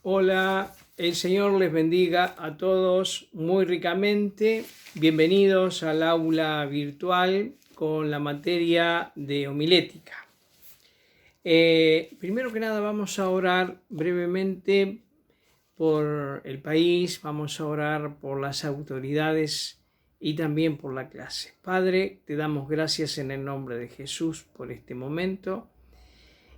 Hola, el Señor les bendiga a todos muy ricamente. Bienvenidos al aula virtual con la materia de homilética. Primero que nada vamos a orar brevemente por el país, vamos a orar por las autoridades y también por la clase. Padre, te damos gracias en el nombre de Jesús por este momento.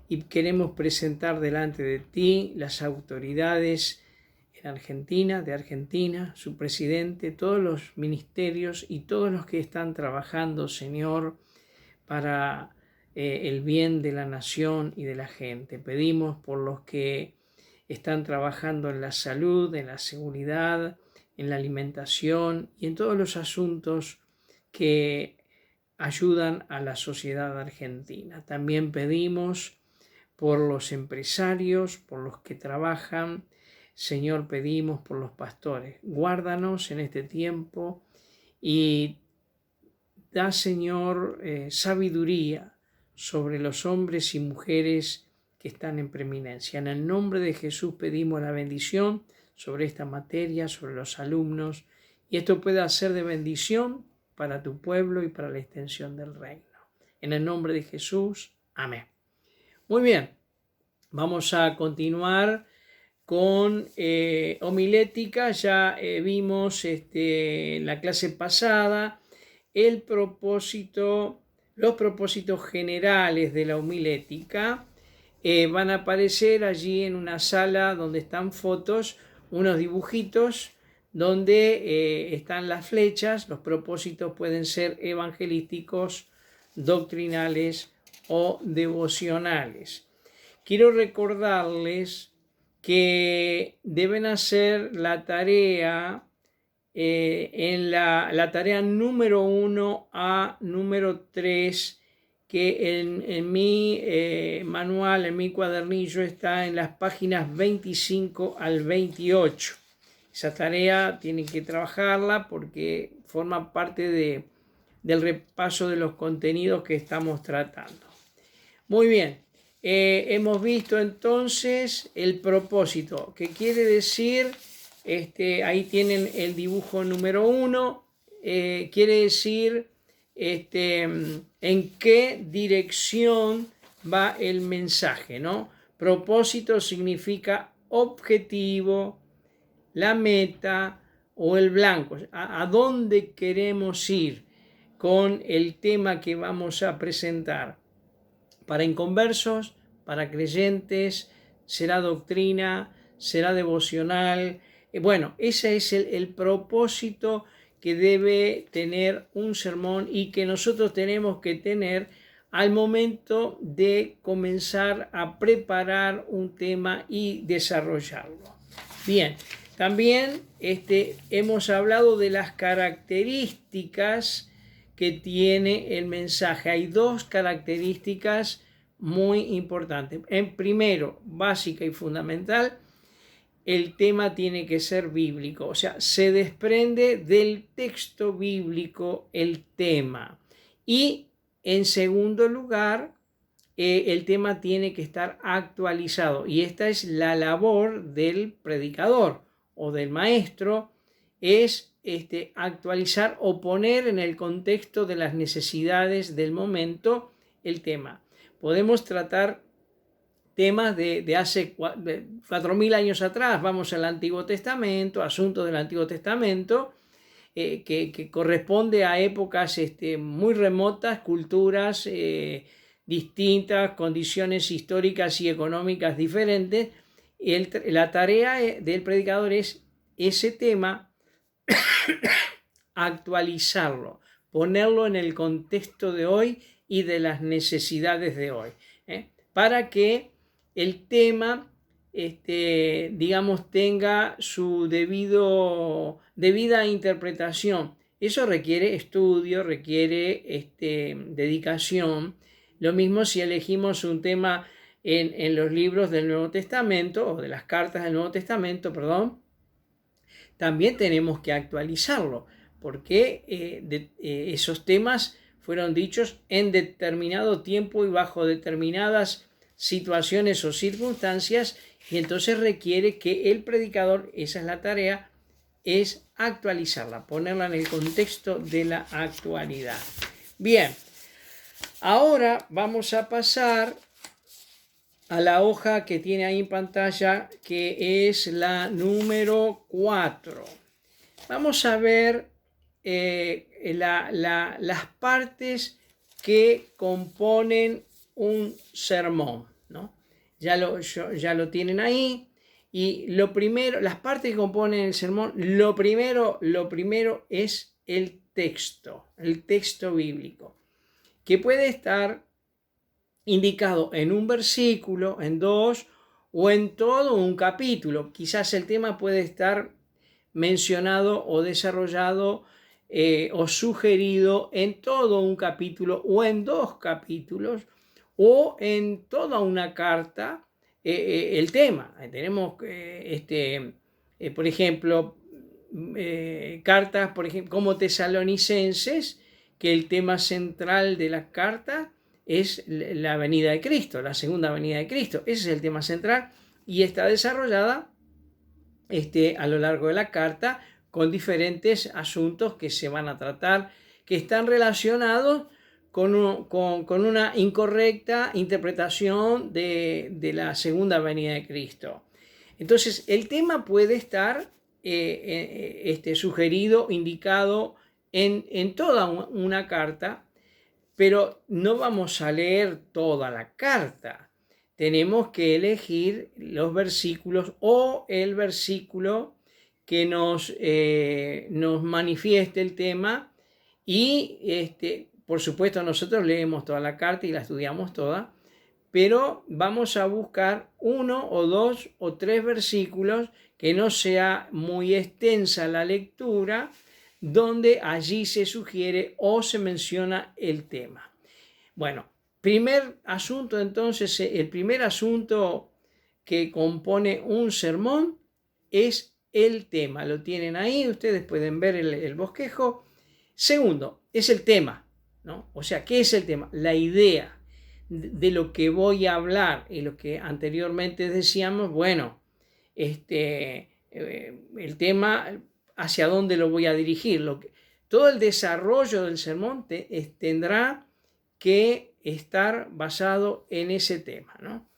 Y queremos presentar delante de ti las autoridades en Argentina, de Argentina, su presidente, todos los ministerios y todos los que están trabajando, Señor, para el bien de la nación y de la gente. Pedimos por los que están trabajando en la salud, en la seguridad, en la alimentación y en todos los asuntos que ayudan a la sociedad argentina. También pedimos por los empresarios, por los que trabajan. Señor, pedimos por los pastores. Guárdanos en este tiempo y da, Señor, sabiduría sobre los hombres y mujeres que están en preeminencia. En el nombre de Jesús pedimos la bendición sobre esta materia, sobre los alumnos, y esto pueda ser de bendición para tu pueblo y para la extensión del reino. En el nombre de Jesús, amén. Muy bien, vamos a continuar con homilética. Ya vimos la clase pasada los propósitos generales de la homilética. Van a aparecer allí en una sala donde están fotos, unos dibujitos donde están las flechas. Los propósitos pueden ser evangelísticos, doctrinales o devocionales. Quiero recordarles que deben hacer la tarea en la tarea número 1 a número 3, que en mi manual, en mi cuadernillo, está en las páginas 25 al 28. Esa tarea tienen que trabajarla porque forma parte del repaso de los contenidos que estamos tratando. Muy bien, hemos visto entonces el propósito, que quiere decir, ahí tienen el dibujo número 1, quiere decir en qué dirección va el mensaje, ¿no? Propósito significa objetivo, la meta o el blanco, a dónde queremos ir con el tema que vamos a presentar. Para inconversos, para creyentes, será doctrina, será devocional. Bueno, ese es el propósito que debe tener un sermón y que nosotros tenemos que tener al momento de comenzar a preparar un tema y desarrollarlo. Bien, también hemos hablado de las características que tiene el mensaje. Hay dos características muy importantes. En primero, básica y fundamental, el tema tiene que ser bíblico, o sea, se desprende del texto bíblico el tema. Y en segundo lugar, el tema tiene que estar actualizado, y esta es la labor del predicador o del maestro, es actualizar o poner en el contexto de las necesidades del momento el tema. Podemos tratar temas de hace 4.000 años atrás, vamos al Antiguo Testamento, asuntos del Antiguo Testamento, que corresponde a épocas muy remotas, culturas distintas, condiciones históricas y económicas diferentes. La tarea del predicador es ese tema, actualizarlo, ponerlo en el contexto de hoy y de las necesidades de hoy, para que el tema, tenga su debida interpretación. Eso requiere estudio, requiere dedicación. Lo mismo si elegimos un tema en los libros del Nuevo Testamento, o de las cartas del Nuevo Testamento, perdón, también tenemos que actualizarlo, porque esos temas fueron dichos en determinado tiempo y bajo determinadas situaciones o circunstancias, y entonces requiere que el predicador, esa es la tarea, es actualizarla, ponerla en el contexto de la actualidad. Bien, ahora vamos a pasar a la hoja que tiene ahí en pantalla, que es la número 4. Vamos a ver las partes que componen un sermón, ¿no? Ya lo tienen ahí. Y lo primero, las partes que componen el sermón, lo primero es el texto bíblico, que puede estar indicado en un versículo, en dos o en todo un capítulo. Quizás el tema puede estar mencionado o desarrollado o sugerido en todo un capítulo o en dos capítulos o en toda una carta. El tema, tenemos por ejemplo cartas, por ejemplo, como Tesalonicenses, que el tema central de las cartas es la venida de Cristo, la segunda venida de Cristo. Ese es el tema central y está desarrollada a lo largo de la carta con diferentes asuntos que se van a tratar, que están relacionados con una incorrecta interpretación de la segunda venida de Cristo. Entonces, el tema puede estar sugerido, indicado en toda una carta, pero no vamos a leer toda la carta. Tenemos que elegir los versículos o el versículo que nos manifieste el tema y por supuesto nosotros leemos toda la carta y la estudiamos toda, pero vamos a buscar uno o dos o tres versículos que no sea muy extensa la lectura, donde allí se sugiere o se menciona el tema. Bueno, primer asunto entonces, el primer asunto que compone un sermón es el tema. Lo tienen ahí, ustedes pueden ver el bosquejo. Segundo, es el tema, ¿no? O sea, ¿qué es el tema? La idea de lo que voy a hablar y lo que anteriormente decíamos, bueno, el tema, hacia dónde lo voy a dirigir. Todo el desarrollo del sermón tendrá que estar basado en ese tema, ¿no?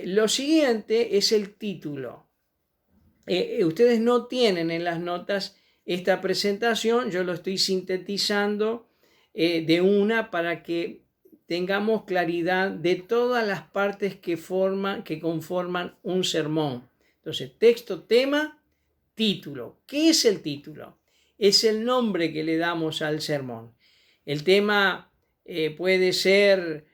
Lo siguiente es el título. Ustedes no tienen en las notas esta presentación, yo lo estoy sintetizando de una para que tengamos claridad de todas las partes que conforman un sermón. Entonces, texto, tema, título. ¿Qué es el título? Es el nombre que le damos al sermón. El tema puede ser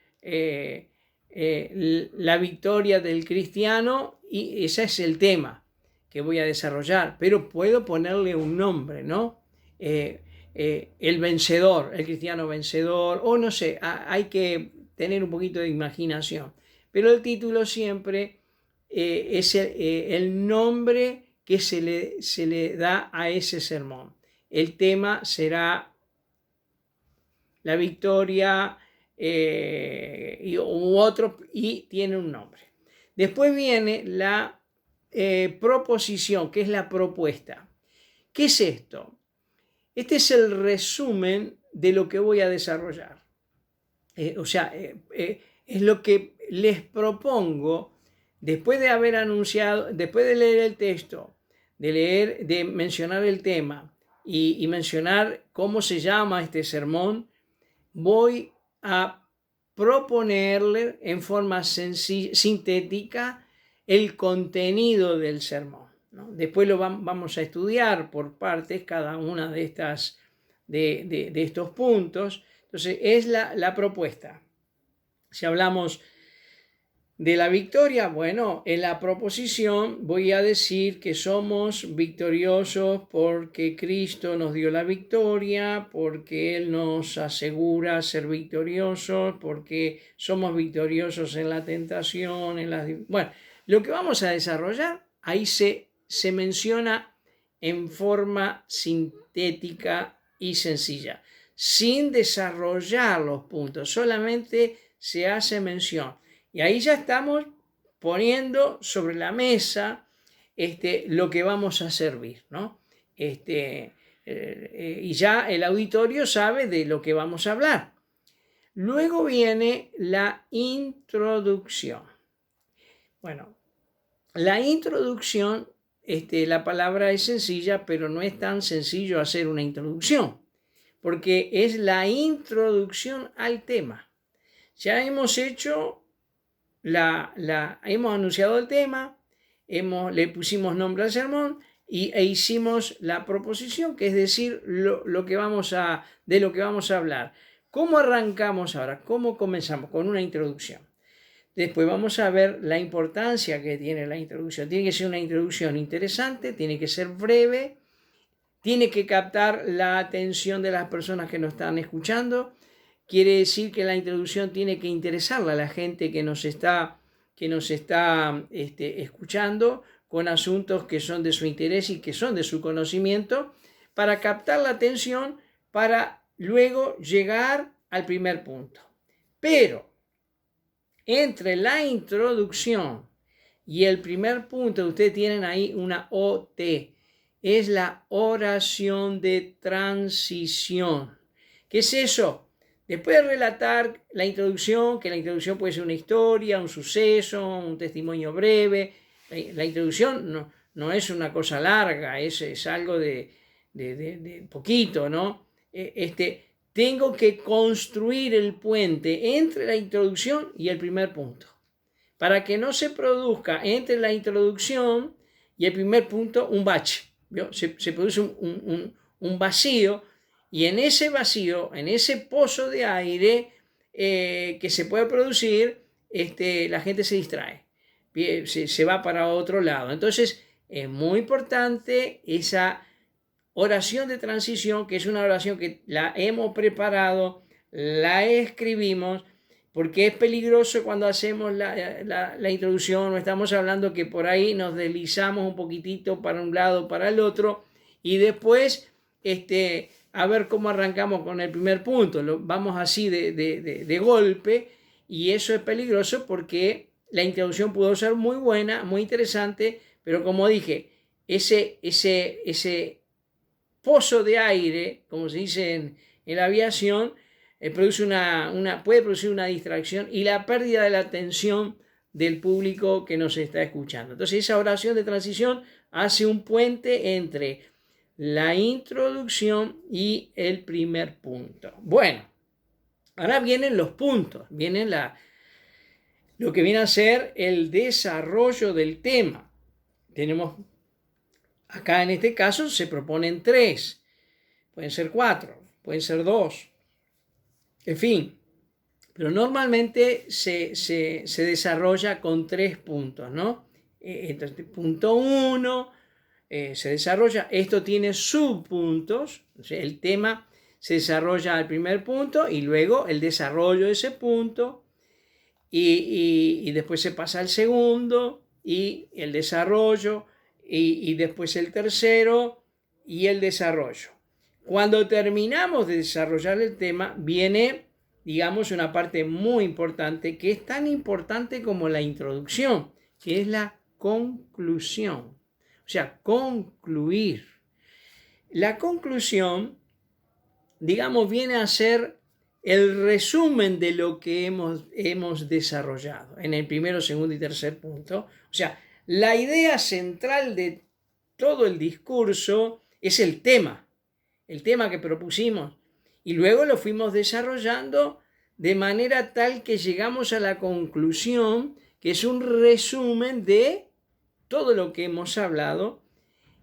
la victoria del cristiano y ese es el tema que voy a desarrollar, pero puedo ponerle un nombre, ¿no? El vencedor, el cristiano vencedor, o no sé, hay que tener un poquito de imaginación, pero el título siempre es el nombre que se le da a ese sermón. El tema será la victoria u otro, y tiene un nombre. Después viene la proposición, que es la propuesta. ¿Qué es esto? Este es el resumen de lo que voy a desarrollar. Es lo que les propongo después de haber anunciado, después de leer el texto, de mencionar el tema y mencionar cómo se llama este sermón. Voy a proponerle en forma sintética el contenido del sermón, ¿no? Después lo vamos a estudiar por partes cada una de estos puntos. Entonces es la propuesta. Si hablamos de la victoria, bueno, en la proposición voy a decir que somos victoriosos porque Cristo nos dio la victoria, porque Él nos asegura ser victoriosos, porque somos victoriosos en la tentación, bueno, lo que vamos a desarrollar, ahí se menciona en forma sintética y sencilla, sin desarrollar los puntos, solamente se hace mención. Y ahí ya estamos poniendo sobre la mesa lo que vamos a servir, ¿no? Y ya el auditorio sabe de lo que vamos a hablar. Luego viene la introducción. Bueno, la introducción, la palabra es sencilla, pero no es tan sencillo hacer una introducción, porque es la introducción al tema. Ya hemos hecho hemos anunciado el tema, le pusimos nombre al sermón e hicimos la proposición, que es decir, de lo que vamos a hablar. ¿Cómo arrancamos ahora? ¿Cómo comenzamos? Con una introducción. Después vamos a ver la importancia que tiene la introducción. Tiene que ser una introducción interesante, tiene que ser breve, tiene que captar la atención de las personas que nos están escuchando. Quiere decir que la introducción tiene que interesarle a la gente que nos está escuchando, con asuntos que son de su interés y que son de su conocimiento, para captar la atención, para luego llegar al primer punto. Pero entre la introducción y el primer punto, ustedes tienen ahí una OT, es la oración de transición. ¿Qué es eso? Después de relatar la introducción, que la introducción puede ser una historia, un suceso, un testimonio breve, la introducción no es una cosa larga, es algo de poquito, ¿no? Tengo que construir el puente entre la introducción y el primer punto, para que no se produzca entre la introducción y el primer punto un bache. Se produce un vacío, y en ese vacío, en ese pozo de aire que se puede producir, la gente se distrae, se va para otro lado. Entonces es muy importante esa oración de transición, que es una oración que la hemos preparado, la escribimos, porque es peligroso cuando hacemos la introducción, o estamos hablando que por ahí nos deslizamos un poquitito para un lado, para el otro, y después a ver cómo arrancamos con el primer punto. Vamos así de golpe, y eso es peligroso porque la introducción pudo ser muy buena, muy interesante, pero como dije, ese pozo de aire, como se dice en la aviación, puede producir una distracción y la pérdida de la atención del público que nos está escuchando. Entonces esa oración de transición hace un puente entre la introducción y el primer punto. Bueno, ahora vienen los puntos, vienen lo que viene a ser el desarrollo del tema. Tenemos acá, en este caso se proponen 3, pueden ser 4, pueden ser 2, en fin, pero normalmente se desarrolla con 3 puntos, ¿no? Entonces, punto 1 se desarrolla, esto tiene subpuntos, o sea, el tema se desarrolla al primer punto y luego el desarrollo de ese punto, y después se pasa al segundo y el desarrollo, y después el tercero y el desarrollo. Cuando terminamos de desarrollar el tema, viene, digamos, una parte muy importante, que es tan importante como la introducción, que es la conclusión. O sea, concluir. La conclusión, digamos, viene a ser el resumen de lo que hemos desarrollado en el primero, segundo y tercer punto. O sea, la idea central de todo el discurso es el tema que propusimos, y luego lo fuimos desarrollando de manera tal que llegamos a la conclusión, que es un resumen de todo lo que hemos hablado,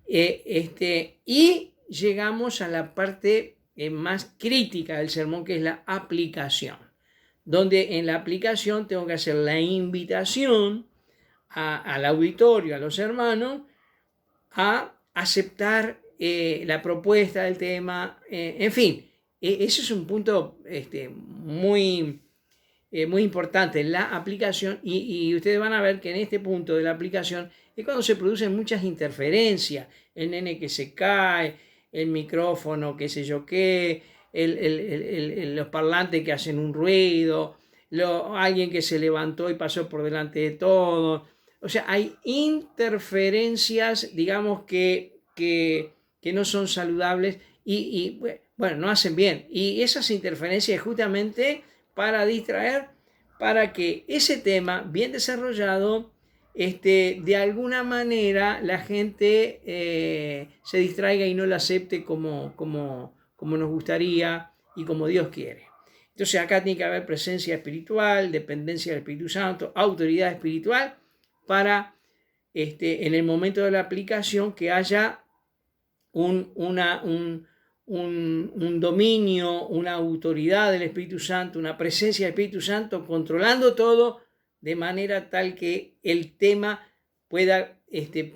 y llegamos a la parte más crítica del sermón, que es la aplicación, donde en la aplicación tengo que hacer la invitación al auditorio, a los hermanos, a aceptar la propuesta del tema, en fin, ese es un punto muy importante, la aplicación, y ustedes van a ver que en este punto de la aplicación es cuando se producen muchas interferencias, el nene que se cae, el micrófono, qué sé yo qué, los parlantes que hacen un ruido, alguien que se levantó y pasó por delante de todo. O sea, hay interferencias, digamos, que no son saludables y, bueno, no hacen bien. Y esas interferencias justamente para distraer, para que ese tema bien desarrollado, de alguna manera la gente se distraiga y no lo acepte como nos gustaría y como Dios quiere. Entonces acá tiene que haber presencia espiritual, dependencia del Espíritu Santo, autoridad espiritual, para en el momento de la aplicación que haya un dominio, una autoridad del Espíritu Santo, una presencia del Espíritu Santo controlando todo de manera tal que el tema pueda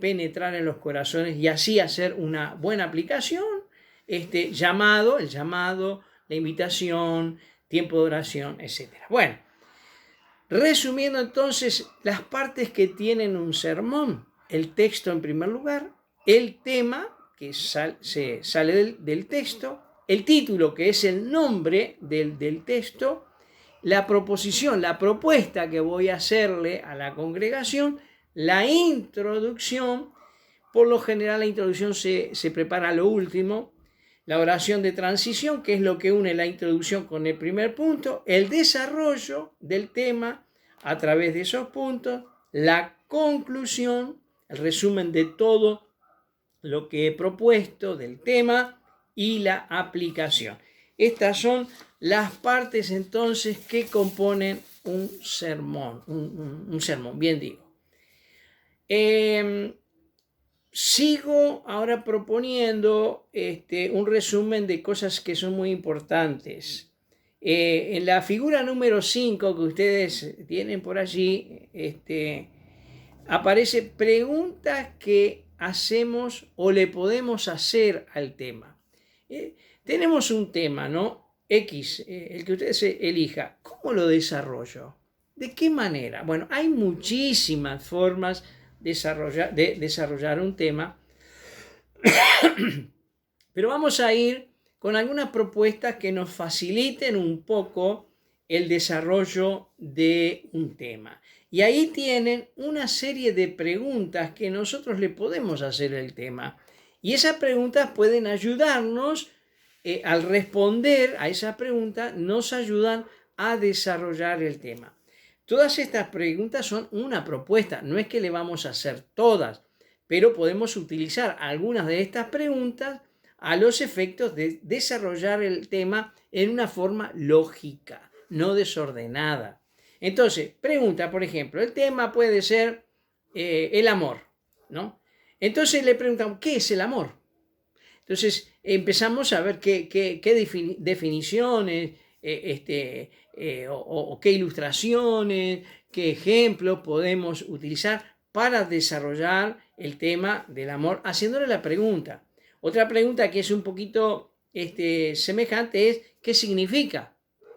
penetrar en los corazones y así hacer una buena aplicación, el llamado, la invitación, tiempo de oración, etc. Bueno, resumiendo entonces las partes que tienen un sermón: el texto en primer lugar, el tema que se sale del texto, el título que es el nombre del texto, la proposición, la propuesta que voy a hacerle a la congregación, la introducción. Por lo general la introducción se prepara a lo último, la oración de transición, que es lo que une la introducción con el primer punto, el desarrollo del tema a través de esos puntos, la conclusión, el resumen de todo lo que he propuesto del tema y la aplicación. Estas son las partes entonces que componen un sermón, un sermón, bien digo. Sigo ahora proponiendo un resumen de cosas que son muy importantes. En la figura número 5 que ustedes tienen por allí, aparece preguntas que hacemos o le podemos hacer al tema. Tenemos un tema, ¿no? X, el que ustedes elija. ¿Cómo lo desarrollo? ¿De qué manera? Bueno, hay muchísimas formas de desarrollar un tema, pero vamos a ir con algunas propuestas que nos faciliten un poco el desarrollo de un tema. Y ahí tienen una serie de preguntas que nosotros le podemos hacer al tema. Y esas preguntas pueden ayudarnos, al responder a esas preguntas, nos ayudan a desarrollar el tema. Todas estas preguntas son una propuesta, no es que le vamos a hacer todas, pero podemos utilizar algunas de estas preguntas a los efectos de desarrollar el tema en una forma lógica, no desordenada. Entonces, pregunta, por ejemplo, el tema puede ser el amor, ¿no? Entonces le preguntamos, ¿qué es el amor? Entonces empezamos a ver qué definiciones, o qué ilustraciones, qué ejemplos podemos utilizar para desarrollar el tema del amor, haciéndole la pregunta. Otra pregunta que es un poquito semejante es, ¿qué significa?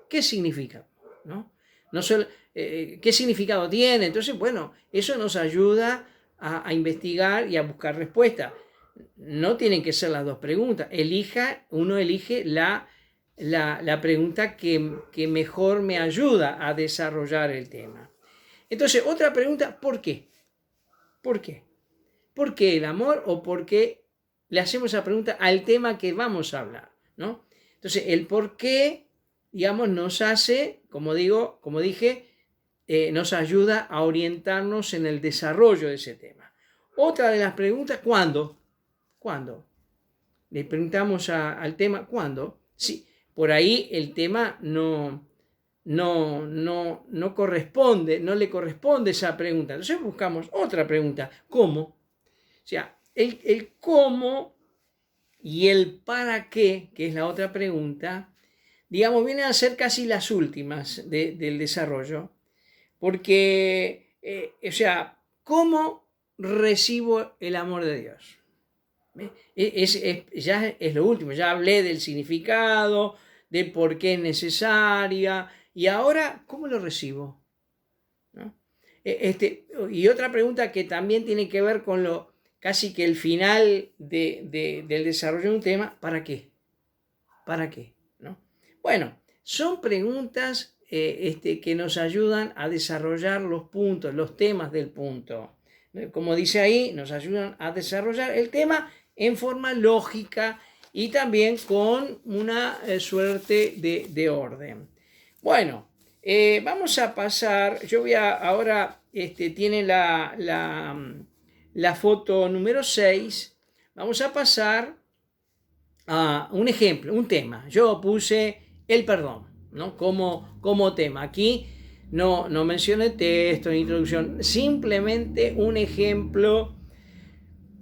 ¿Qué significa? ¿No? No solo, ¿qué significado tiene? Entonces, bueno, eso nos ayuda a investigar y a buscar respuesta. No tienen que ser las dos preguntas. Uno elige la pregunta que mejor me ayuda a desarrollar el tema. Entonces, otra pregunta, ¿por qué? ¿Por qué? ¿Por qué el amor o por qué le hacemos esa pregunta al tema que vamos a hablar, ¿no? Entonces, el por qué, digamos, nos hace, como dije, nos ayuda a orientarnos en el desarrollo de ese tema. Otra de las preguntas, ¿cuándo? ¿Cuándo? Le preguntamos al tema, ¿cuándo? Sí, por ahí el tema no corresponde, no le corresponde esa pregunta. Entonces buscamos otra pregunta, ¿cómo? O sea, el cómo y el para qué, que es la otra pregunta, digamos, vienen a ser casi las últimas del desarrollo, porque, o sea, ¿cómo recibo el amor de Dios? Ya es lo último, ya hablé del significado, de por qué es necesaria, y ahora, ¿cómo lo recibo? ¿No? Y otra pregunta que también tiene que ver con casi que el final del desarrollo de un tema, ¿para qué? ¿Para qué? ¿No? Bueno, son preguntas que nos ayudan a desarrollar los puntos, los temas del punto. Como dice ahí, nos ayudan a desarrollar el tema en forma lógica y también con una suerte de orden. Bueno, vamos a pasar, yo voy a ahora, tiene la foto número 6, vamos a pasar a un ejemplo, un tema. Yo puse el perdón, ¿no? como tema. Aquí no mencioné texto, introducción, simplemente un ejemplo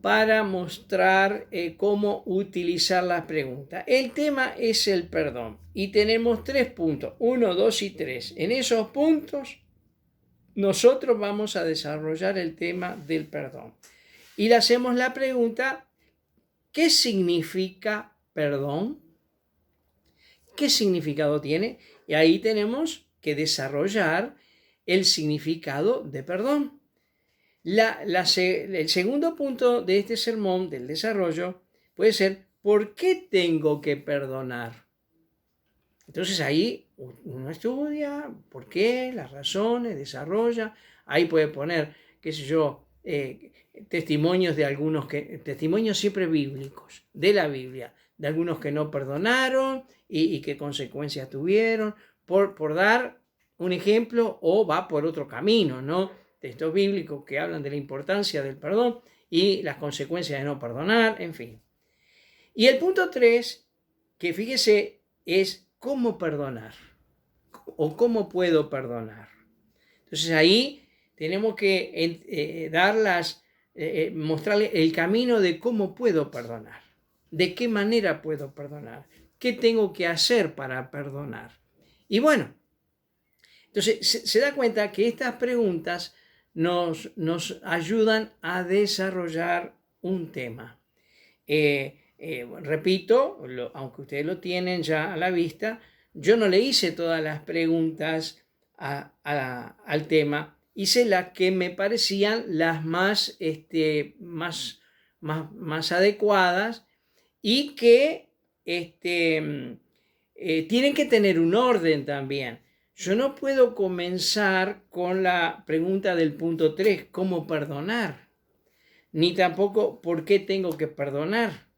para mostrar cómo utilizar las preguntas. El tema es el perdón y tenemos 3 puntos, 1, 2 y 3. En esos puntos nosotros vamos a desarrollar el tema del perdón. Y le hacemos la pregunta, ¿qué significa perdón? ¿Qué significado tiene? Y ahí tenemos que desarrollar el significado de perdón. El segundo punto de este sermón, del desarrollo, puede ser, ¿por qué tengo que perdonar? Entonces ahí uno estudia por qué, las razones, desarrolla. Ahí puede poner, qué sé yo, testimonios de algunos testimonios siempre bíblicos, de la Biblia, de algunos que no perdonaron y qué consecuencias tuvieron, por dar un ejemplo, o va por otro camino, ¿no? Textos bíblicos que hablan de la importancia del perdón y las consecuencias de no perdonar, en fin. Y el punto 3, que fíjese, es cómo perdonar o cómo puedo perdonar. Entonces ahí tenemos que mostrarle el camino de cómo puedo perdonar, de qué manera puedo perdonar, qué tengo que hacer para perdonar. Y bueno, entonces se da cuenta que estas preguntas nos ayudan a desarrollar un tema. Repito, aunque ustedes lo tienen ya a la vista, yo no le hice todas las preguntas al tema, hice las que me parecían las más adecuadas y que tienen que tener un orden también. Yo no puedo comenzar con la pregunta del punto 3, ¿cómo perdonar? Ni tampoco, ¿por qué tengo que perdonar?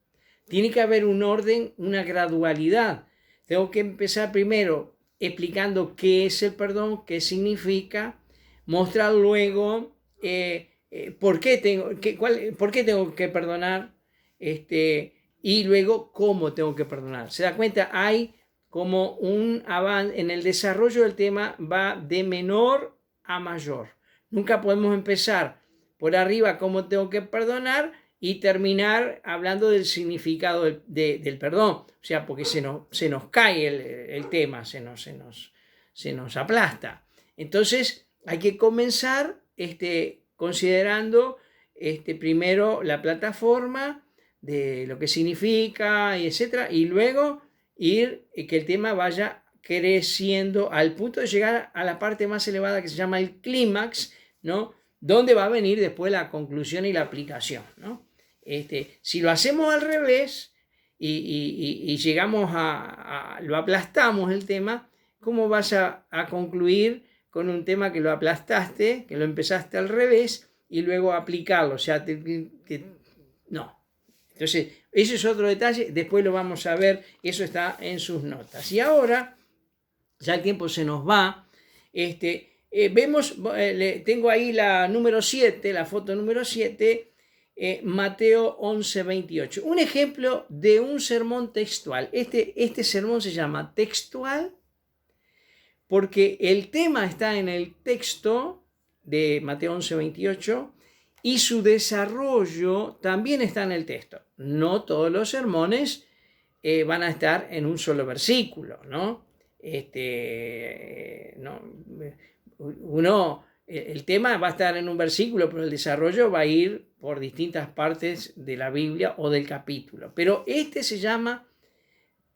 Tiene que haber un orden, una gradualidad. Tengo que empezar primero explicando qué es el perdón, qué significa, mostrar luego por qué tengo que perdonar, y luego cómo tengo que perdonar. ¿Se da cuenta? Hay como un avance en el desarrollo del tema, va de menor a mayor. Nunca podemos empezar por arriba cómo tengo que perdonar y terminar hablando del significado del perdón. O sea, porque se nos cae el tema, se nos aplasta. Entonces hay que comenzar considerando primero la plataforma de lo que significa, y etcétera, y luego ir que el tema vaya creciendo al punto de llegar a la parte más elevada que se llama el clímax, ¿no? Donde va a venir después la conclusión y la aplicación, ¿no? Si lo hacemos al revés y llegamos lo aplastamos el tema, ¿cómo vas a concluir con un tema que lo aplastaste, que lo empezaste al revés y luego aplicarlo? O sea, no. Entonces, ese es otro detalle, después lo vamos a ver, eso está en sus notas. Y ahora, ya el tiempo se nos va, vemos, tengo ahí la número 7, la foto número 7, Mateo 11:28. Un ejemplo de un sermón textual. Este sermón se llama textual porque el tema está en el texto de Mateo 11:28 y su desarrollo también está en el texto. No todos los sermones van a estar en un solo versículo, ¿no? El tema va a estar en un versículo, pero el desarrollo va a ir por distintas partes de la Biblia o del capítulo. Pero se llama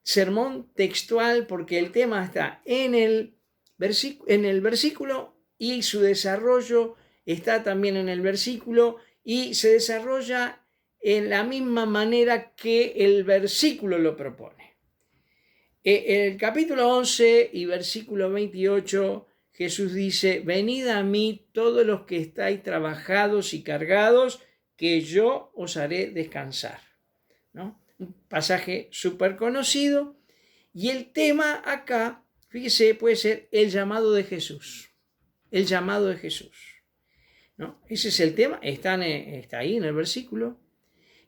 sermón textual porque el tema está en el versículo y su desarrollo está también en el versículo y se desarrolla en la misma manera que el versículo lo propone. En el capítulo 11 y versículo 28, Jesús dice, venid a mí todos los que estáis trabajados y cargados, que yo os haré descansar, ¿no? Un pasaje súper conocido. Y el tema acá, fíjese, puede ser el llamado de Jesús. El llamado de Jesús, ¿no? Ese es el tema, está ahí en el versículo.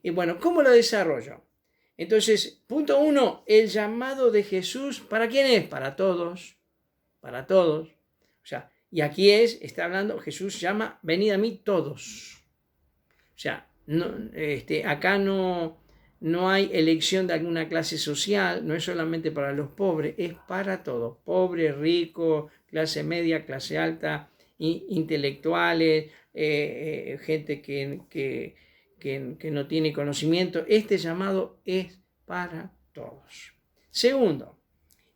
Y bueno, ¿cómo lo desarrollo? Entonces, punto 1, el llamado de Jesús, ¿para quién es? Para todos, para todos. O sea, y aquí está hablando, Jesús llama, venid a mí todos. O sea, acá no hay elección de alguna clase social, no es solamente para los pobres, es para todos, pobre, rico, clase media, clase alta, intelectuales, gente que no tiene conocimiento. Este llamado es para todos. Segundo,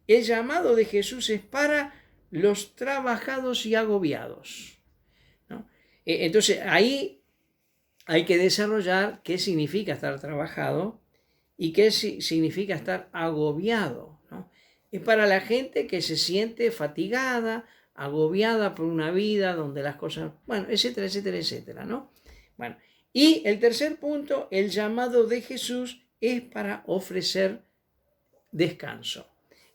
el llamado de Jesús es para los trabajados y agobiados, ¿no? Entonces ahí hay que desarrollar qué significa estar trabajado y qué significa estar agobiado, ¿no? Es para la gente que se siente fatigada, agobiada por una vida donde las cosas, bueno, etcétera, etcétera, etcétera, ¿no? Bueno, y el tercer punto, el llamado de Jesús es para ofrecer descanso.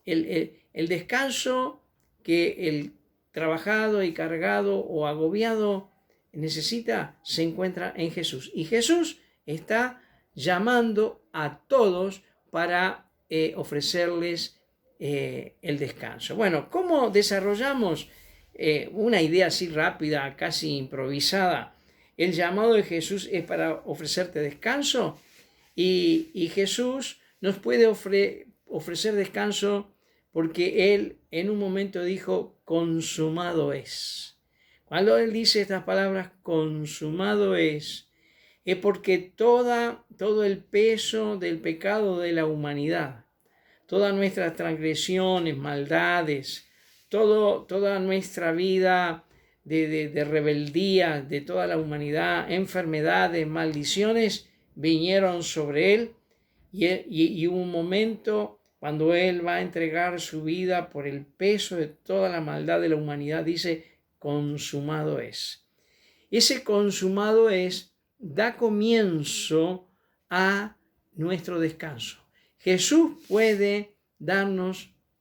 El descanso que el trabajado y cargado o agobiado necesita se encuentra en Jesús. Y Jesús está llamando a todos para ofrecerles el descanso. Bueno, ¿cómo desarrollamos una idea así rápida, casi improvisada? El llamado de Jesús es para ofrecerte descanso y Jesús nos puede ofrecer descanso porque Él en un momento dijo, consumado es. Cuando Él dice estas palabras, consumado es porque todo el peso del pecado de la humanidad, todas nuestras transgresiones, maldades, toda nuestra vida de rebeldía de toda la humanidad, enfermedades, maldiciones, vinieron sobre Él y hubo un momento cuando Él va a entregar su vida por el peso de toda la maldad de la humanidad, dice, consumado es. Ese consumado es, da comienzo a nuestro descanso. Jesús puede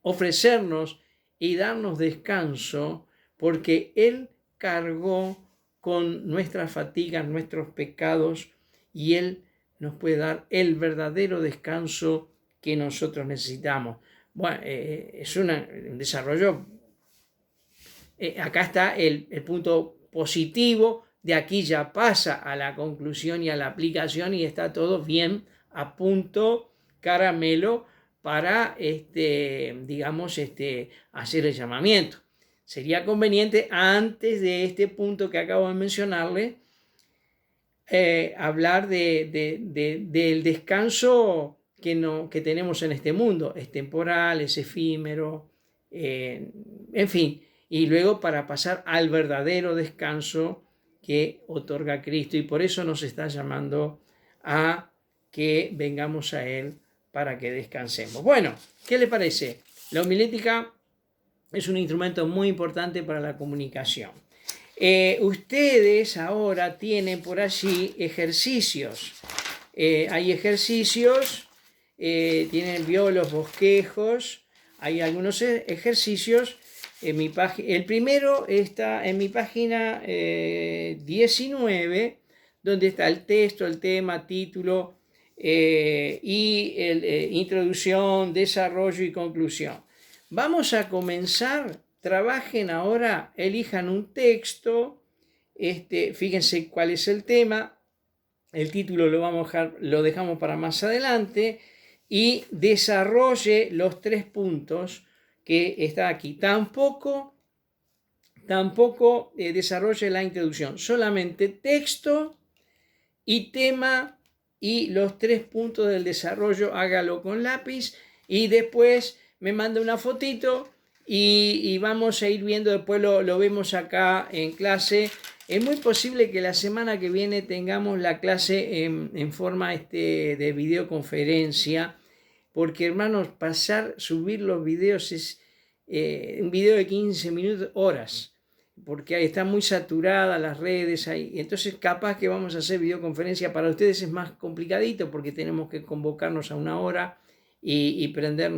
ofrecernos y darnos descanso porque Él cargó con nuestras fatigas, nuestros pecados, y Él nos puede dar el verdadero descanso que nosotros necesitamos. Bueno, es un desarrollo. Acá está el punto positivo, de aquí ya pasa a la conclusión y a la aplicación y está todo bien a punto, caramelo, para hacer el llamamiento. Sería conveniente, antes de este punto que acabo de mencionarle, hablar del descanso que tenemos en este mundo. Es temporal, es efímero, en fin. Y luego para pasar al verdadero descanso que otorga Cristo. Y por eso nos está llamando a que vengamos a Él para que descansemos. Bueno, ¿qué le parece? La homilética es un instrumento muy importante para la comunicación. Ustedes ahora tienen por allí ejercicios. Hay ejercicios, tienen los bosquejos, hay algunos ejercicios. El primero está en mi página 19, donde está el texto, el tema, título y introducción, desarrollo y conclusión. Vamos a comenzar. Trabajen ahora, elijan un texto, fíjense cuál es el tema, el título lo dejamos para más adelante y desarrolle los 3 puntos que está aquí. Tampoco desarrolle la introducción, solamente texto y tema y los 3 puntos del desarrollo, hágalo con lápiz y después me manda una fotito. Y vamos a ir viendo, después lo vemos acá en clase. Es muy posible que la semana que viene tengamos la clase en forma de videoconferencia, porque hermanos, subir los videos es un video de 15 minutos, horas, porque ahí están muy saturadas las redes ahí. Entonces capaz que vamos a hacer videoconferencia, para ustedes es más complicadito porque tenemos que convocarnos a una hora y prender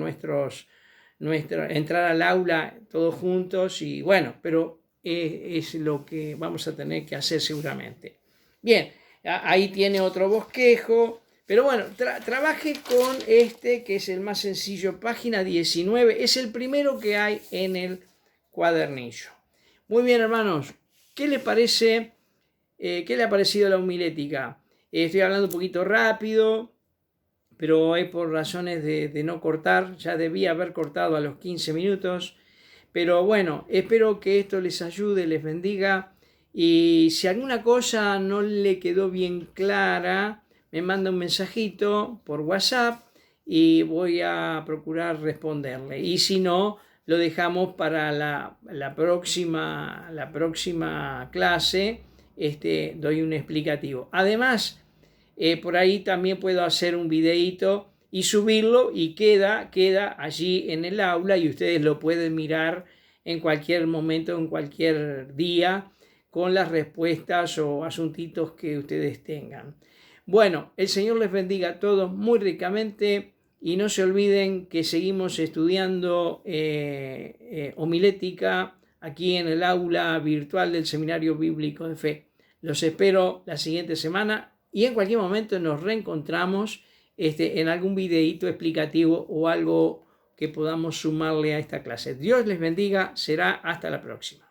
entrar al aula todos juntos, y bueno, pero es lo que vamos a tener que hacer seguramente. Bien, ahí tiene otro bosquejo, pero bueno, trabaje con este que es el más sencillo, página 19, es el primero que hay en el cuadernillo. Muy bien, hermanos, ¿qué les parece? ¿Qué le ha parecido la homilética? Estoy hablando un poquito rápido, pero es por razones de no cortar. Ya debía haber cortado a los 15 minutos. Pero bueno, espero que esto les ayude, les bendiga. Y si alguna cosa no le quedó bien clara, me manda un mensajito por WhatsApp y voy a procurar responderle. Y si no, lo dejamos para la próxima clase. Doy un explicativo. Además, por ahí también puedo hacer un videíto y subirlo, y queda allí en el aula y ustedes lo pueden mirar en cualquier momento, en cualquier día, con las respuestas o asuntitos que ustedes tengan. Bueno, el Señor les bendiga a todos muy ricamente, y no se olviden que seguimos estudiando homilética aquí en el aula virtual del Seminario Bíblico de Fe. Los espero la siguiente semana, y en cualquier momento nos reencontramos en algún videíto explicativo o algo que podamos sumarle a esta clase. Dios les bendiga, será hasta la próxima.